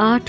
8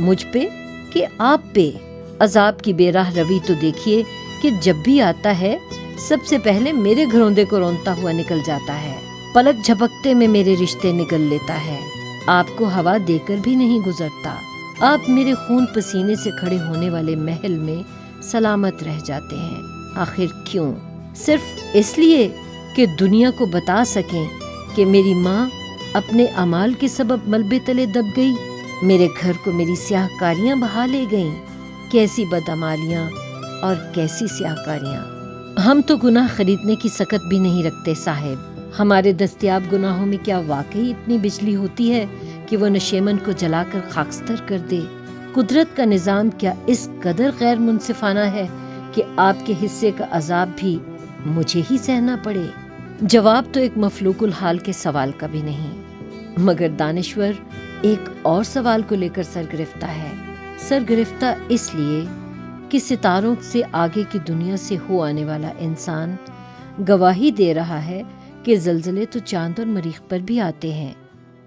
مجھ پہ کہ آپ پہ؟ عذاب کی بے راہ روی تو دیکھیے کہ جب بھی آتا ہے سب سے پہلے میرے گھروندے کو رونتا ہوا نکل جاتا ہے، پلک جھپکتے میں میرے رشتے نگل لیتا ہے، آپ کو ہوا دے کر بھی نہیں گزرتا، آپ میرے خون پسینے سے کھڑے ہونے والے محل میں سلامت رہ جاتے ہیں۔ آخر کیوں؟ صرف اس لیے کہ دنیا کو بتا سکیں کہ میری ماں اپنے اعمال کے سبب ملبے تلے دب گئی، میرے گھر کو میری سیاہ کاریاں بہا لے گئیں۔ کیسی بدعمالیاں اور کیسی سیاہ کاریاں! ہم تو گناہ خریدنے کی سکت بھی نہیں رکھتے صاحب، ہمارے دستیاب گناہوں میں کیا واقعی اتنی بجلی ہوتی ہے کہ وہ نشیمن کو جلا کر خاکستر کر دے؟ قدرت کا نظام کیا اس قدر غیر منصفانہ ہے کہ آپ کے حصے کا عذاب بھی مجھے ہی سہنا پڑے؟ جواب تو ایک مفلوق الحال کے سوال کا بھی نہیں، مگر دانشور ایک اور سوال کو لے کر سرگرفتہ ہے۔ سرگرفتہ اس لیے کہ ستاروں سے آگے کی دنیا سے ہو آنے والا انسان گواہی دے رہا ہے کہ زلزلے تو چاند اور مریخ پر بھی آتے ہیں۔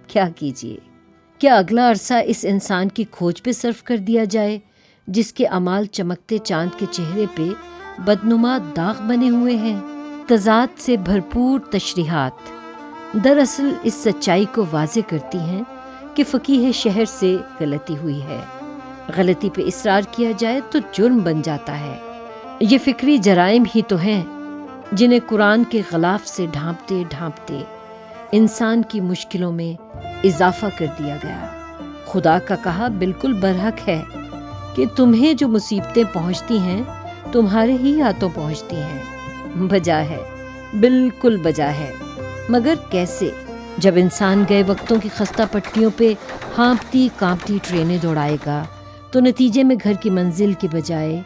کیا کیجیے؟ کیا اگلا عرصہ اس انسان کی کھوج پہ صرف کر دیا جائے جس کے اعمال چمکتے چاند کے چہرے پہ بدنما داغ بنے ہوئے ہیں؟ تضاد سے بھرپور تشریحات دراصل اس سچائی کو واضح کرتی ہیں کہ فقیہ شہر سے غلطی ہوئی ہے۔ غلطی پہ اصرار کیا جائے تو جرم بن جاتا ہے۔ یہ فکری جرائم ہی تو ہیں جنہیں قرآن کے غلاف سے ڈھانپتے ڈھانپتے انسان کی مشکلوں میں اضافہ کر دیا گیا۔ خدا کا کہا بالکل برحق ہے کہ تمہیں جو مصیبتیں پہنچتی ہیں تمہارے ہی ہاتھوں پہنچتی ہیں۔ بجا ہے، بالکل بجا ہے، مگر کیسے؟ جب انسان گئے وقتوں کی خستہ پٹیوں پہ ہانپتی کانپتی ٹرینیں دوڑائے گا تو نتیجے میں گھر کی منزل کے بجائے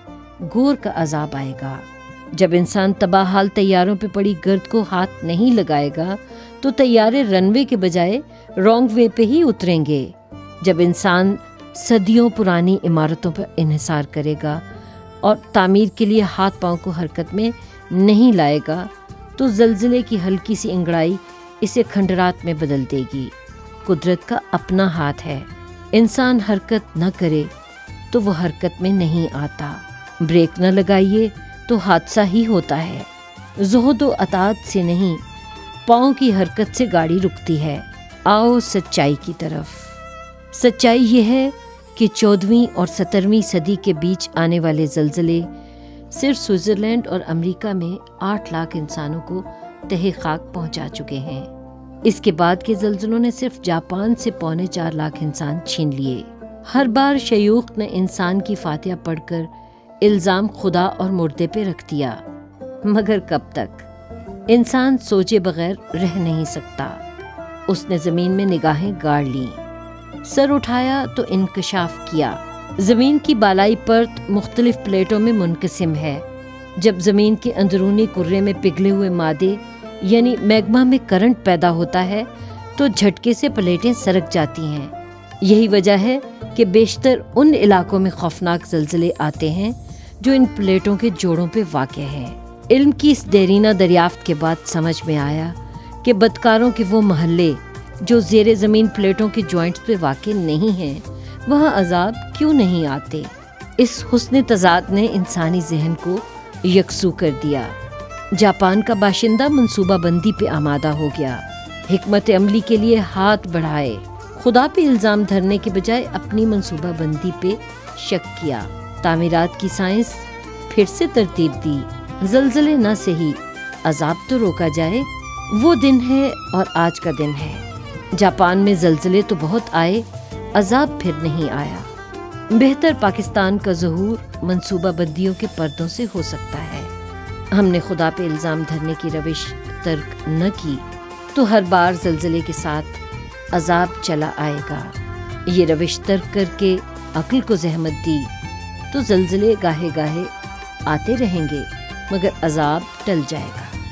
گور کا عذاب آئے گا۔ جب انسان تباہ حال طیاروں پہ پڑی گرد کو ہاتھ نہیں لگائے گا تو طیارے رن وے کے بجائے رانگ وے پہ ہی اتریں گے۔ جب انسان صدیوں پرانی عمارتوں پر انحصار کرے گا اور تعمیر کے لیے ہاتھ پاؤں کو حرکت میں نہیں لائے گا تو زلزلے کی ہلکی سی انگڑائی اسے کھنڈرات میں بدل دے گی۔ قدرت کا اپنا ہاتھ ہے، انسان حرکت نہ کرے تو وہ حرکت میں نہیں آتا، بریک نہ لگائیے تو حادثہ ہی ہوتا ہے۔ زہد و اطاعت سے نہیں، پاؤں کی حرکت سے گاڑی رکتی ہے۔ آؤ سچائی کی طرف۔ سچائی یہ ہے کہ 14ویں اور 17ویں صدی کے بیچ آنے والے زلزلے صرف سوئٹزرلینڈ اور امریکہ میں 8 لاکھ انسانوں کو تہہ خاک پہنچا چکے ہیں۔ اس کے بعد کے زلزلوں نے صرف جاپان سے 4.25 لاکھ انسان چھین لیے۔ ہر بار شیوخ نے انسان کی فاتحہ پڑھ کر الزام خدا اور مردے پہ رکھ دیا، مگر کب تک؟ انسان سوچے بغیر رہ نہیں سکتا۔ اس نے زمین میں نگاہیں گاڑ لیں، سر اٹھایا تو انکشاف کیا۔ زمین کی بالائی پرت مختلف پلیٹوں میں منقسم ہے۔ جب زمین کے اندرونی کرے میں پگھلے ہوئے مادے یعنی میگما میں کرنٹ پیدا ہوتا ہے تو جھٹکے سے پلیٹیں سرک جاتی ہیں۔ یہی وجہ ہے کہ بیشتر ان علاقوں میں خوفناک زلزلے آتے ہیں جو ان پلیٹوں کے جوڑوں پہ واقع ہیں۔ علم کی اس دیرینہ دریافت کے بعد سمجھ میں آیا کہ بدکاروں کے وہ محلے جو زیر زمین پلیٹوں کے جوائنٹس پہ واقع نہیں ہیں وہاں عذاب کیوں نہیں آتے۔ اس حسن تضاد نے انسانی ذہن کو یکسو کر دیا۔ جاپان کا باشندہ منصوبہ بندی پہ آمادہ ہو گیا، حکمت عملی کے لیے ہاتھ بڑھائے، خدا پہ الزام دھرنے کے بجائے اپنی منصوبہ بندی پہ شک کیا، تعمیرات کی سائنس پھر سے ترتیب دی۔ زلزلے نہ سہی، عذاب تو روکا جائے۔ وہ دن ہے اور آج کا دن ہے۔ جاپان میں زلزلے تو بہت آئے، عذاب پھر نہیں آیا۔ بہتر پاکستان کا ظہور منصوبہ بندیوں کے پردوں سے ہو سکتا ہے۔ ہم نے خدا پہ الزام دھرنے کی روش ترک نہ کی تو ہر بار زلزلے کے ساتھ عذاب چلا آئے گا۔ یہ روش ترک کر کے عقل کو زحمت دی تو زلزلے گاہے گاہے آتے رہیں گے مگر عذاب ٹل جائے گا۔